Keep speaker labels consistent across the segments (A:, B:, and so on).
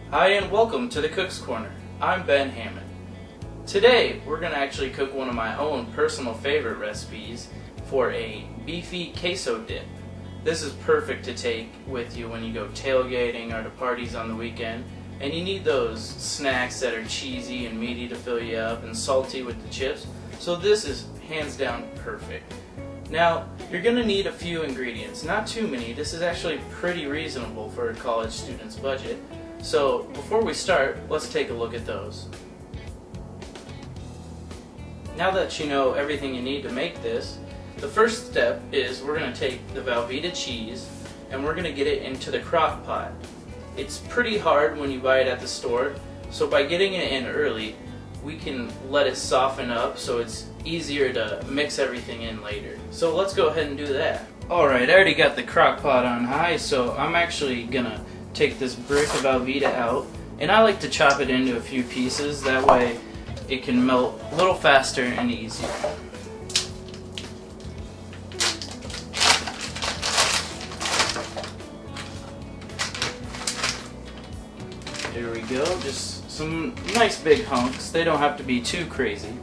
A: Hi and welcome to the Cook's Corner. I'm Ben Hammond. Today we're going to actually cook one of my own personal favorite recipes for a beefy queso dip. This is perfect to take with you when you go tailgating or to parties on the weekend, and you need those snacks that are cheesy and meaty to fill you up and salty with the chips, so this is hands down perfect. Now, you're going to need a few ingredients, not too many. This is actually pretty reasonable for a college student's budget. So before we start, let's take a look at those. Now that you know everything you need to make this, the first step is we're going to take the Velveeta cheese and we're going to get it into the crock pot. It's pretty hard when you buy it at the store, so by getting it in early, we can let it soften up so it's easier to mix everything in later. So let's go ahead and do that. Alright, I already got the crock pot on high, so I'm actually going to take this brick of Velveeta out, and I like to chop it into a few pieces, that way it can melt a little faster and easier. There we go, just some nice big hunks. They don't have to be too crazy.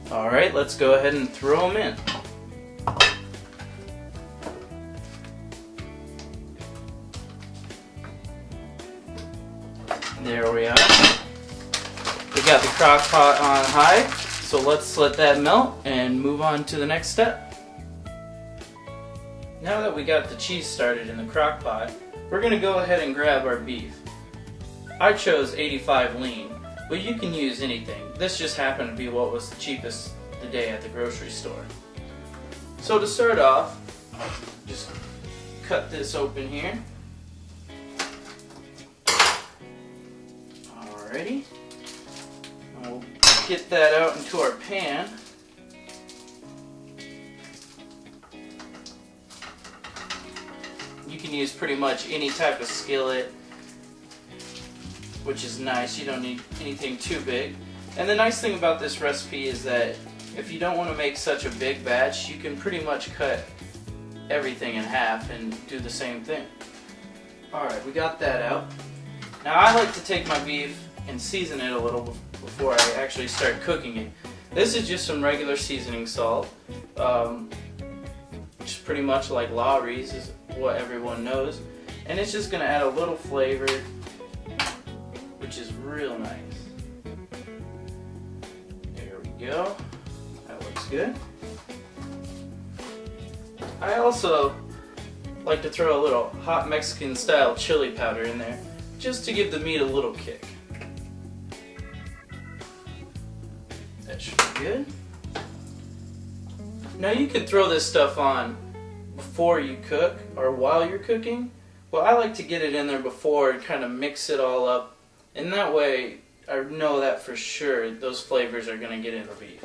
A: Alright, let's go ahead and throw them in. There we are. We got the crock pot on high, so let's let that melt and move on to the next step. Now that we got the cheese started in the crock pot, we're going to go ahead and grab our beef. I chose 85 lean, but you can use anything. This just happened to be what was the cheapest today at the grocery store. So to start off, just cut this open here. Alrighty. We'll get that out into our pan. You can use pretty much any type of skillet, which is nice. You don't need anything too big. And the nice thing about this recipe is that if you don't want to make such a big batch, you can pretty much cut everything in half and do the same thing. Alright, we got that out. Now I like to take my beef and season it a little before I actually start cooking it. This is just some regular seasoning salt. Just pretty much like Lawry's is what everyone knows. And it's just going to add a little flavor, which is real nice. There we go. That looks good. I also like to throw a little hot Mexican style chili powder in there just to give the meat a little kick. That should be good. Now you can throw this stuff on before you cook or while you're cooking, but I like to get it in there before and kind of mix it all up, and that way I know that for sure those flavors are going to get in the beef.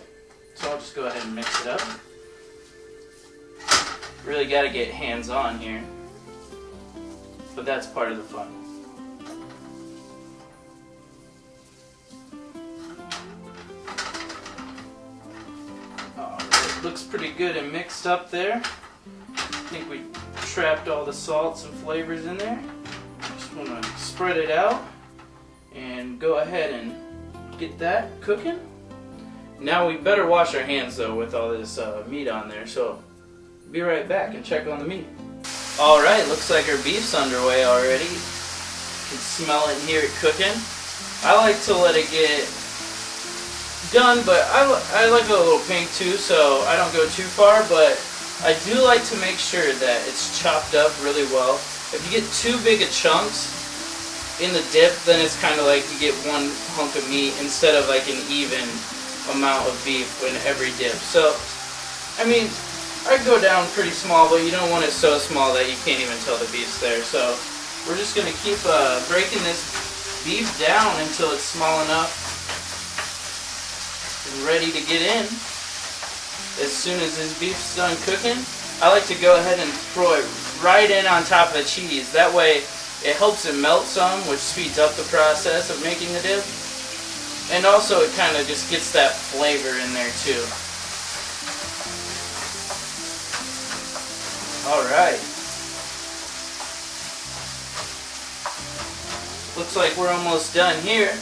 A: So I'll just go ahead and mix it up. Really got to get hands-on here, but that's part of the fun. Alright, looks pretty good and mixed up there. I think we trapped all the salts and flavors in there. Just want to spread it out and go ahead and get that cooking. Now we better wash our hands though with all this meat on there, so be right back and check on the meat. Alright, looks like our beef's underway already. You can smell it and hear it cooking. I like to let it get done, but I like a little pink too, so I don't go too far, but I do like to make sure that it's chopped up really well. If you get too big of chunks in the dip, then it's kind of like you get one hunk of meat instead of like an even amount of beef in every dip. So, I mean, I'd go down pretty small, but you don't want it so small that you can't even tell the beef's there. So, we're just going to keep breaking this beef down until it's small enough and ready to get in. As soon as this beef's done cooking, I like to go ahead and throw it right in on top of the cheese. That way it helps it melt some, which speeds up the process of making the dip. And also it kind of just gets that flavor in there too. Alright. Looks like we're almost done here.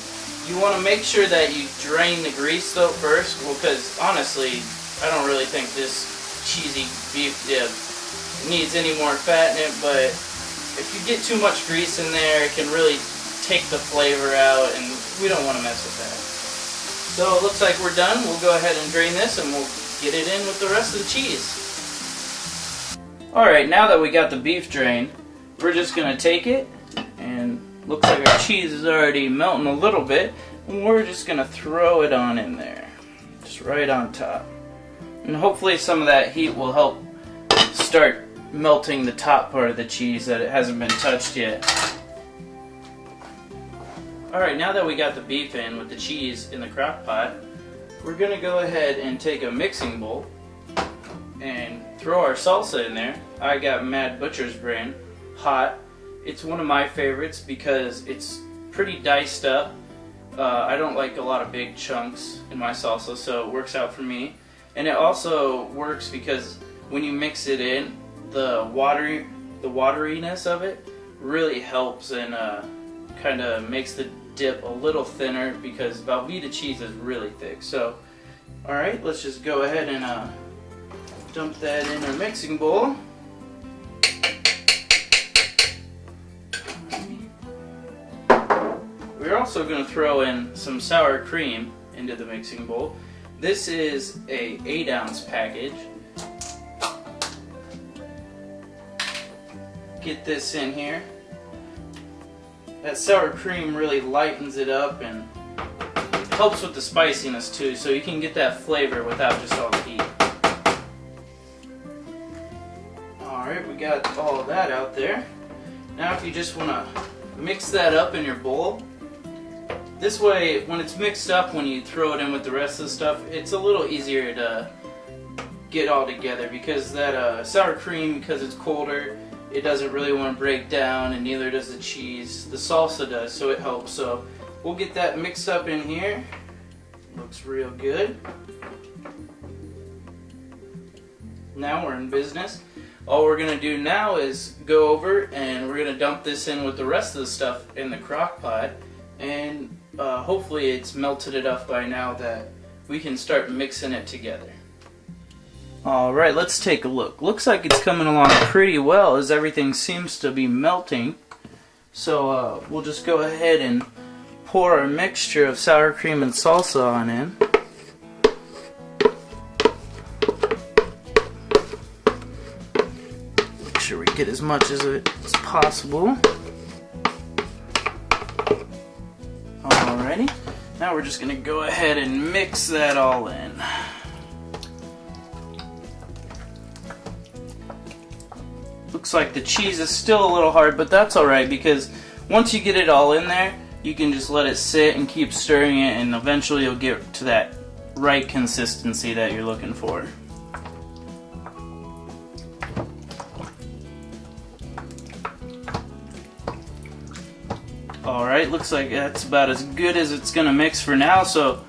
A: You want to make sure that you drain the grease though first, well, because honestly, I don't really think this cheesy beef dip needs any more fat in it, but if you get too much grease in there, it can really take the flavor out, and we don't want to mess with that. So it looks like we're done. We'll go ahead and drain this, and we'll get it in with the rest of the cheese. Alright, now that we got the beef drained, we're just going to take it, and looks like our cheese is already melting a little bit, and we're just going to throw it on in there. Just right on top. And hopefully some of that heat will help start melting the top part of the cheese that it hasn't been touched yet. Alright, now that we got the beef in with the cheese in the crock pot, we're going to go ahead and take a mixing bowl and throw our salsa in there. I got Mad Butcher's brand, hot. It's one of my favorites because it's pretty diced up. I don't like a lot of big chunks in my salsa, so it works out for me. And it also works because when you mix it in, the wateriness of it really helps and kind of makes the dip a little thinner because Velveeta cheese is really thick. So, alright, let's just go ahead and dump that in our mixing bowl. We're also going to throw in some sour cream into the mixing bowl. This is a 8-ounce package. Get this in here. That sour cream really lightens it up and helps with the spiciness too, so you can get that flavor without just all the heat. Alright, we got all of that out there. Now if you just want to mix that up in your bowl, this way when it's mixed up, when you throw it in with the rest of the stuff, it's a little easier to get all together because that sour cream, because it's colder, it doesn't really want to break down, and neither does the cheese. The salsa does, so it helps. So we'll get that mixed up in here. Looks real good. Now we're in business. All we're going to do now is go over and we're going to dump this in with the rest of the stuff in the crock pot, and hopefully it's melted enough by now that we can start mixing it together. Alright, let's take a look. Looks like it's coming along pretty well as everything seems to be melting. So we'll just go ahead and pour our mixture of sour cream and salsa on in. Make sure we get as much of it as possible. Alrighty, now we're just going to go ahead and mix that all in. Looks like the cheese is still a little hard, but that's alright because once you get it all in there, you can just let it sit and keep stirring it, and eventually you'll get to that right consistency that you're looking for. Alright, looks like that's about as good as it's going to mix for now, so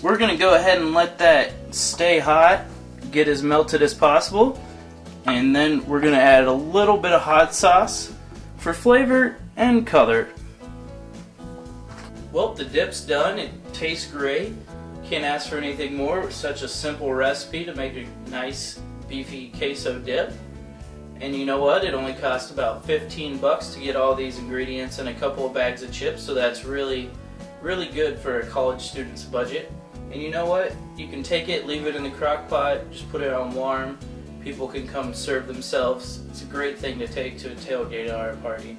A: we're going to go ahead and let that stay hot, get as melted as possible. And then we're going to add a little bit of hot sauce for flavor and color. Well, the dip's done. It tastes great. Can't ask for anything more. It's such a simple recipe to make a nice beefy queso dip. And you know what? It only cost about 15 bucks to get all these ingredients and a couple of bags of chips, so that's really, really good for a college student's budget. And you know what? You can take it, leave it in the crock pot, just put it on warm. People can come serve themselves. It's a great thing to take to a tailgate or a party.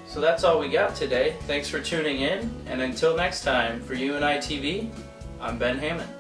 A: So that's all we got today. Thanks for tuning in, and until next time, for UNI TV, I'm Ben Hammond.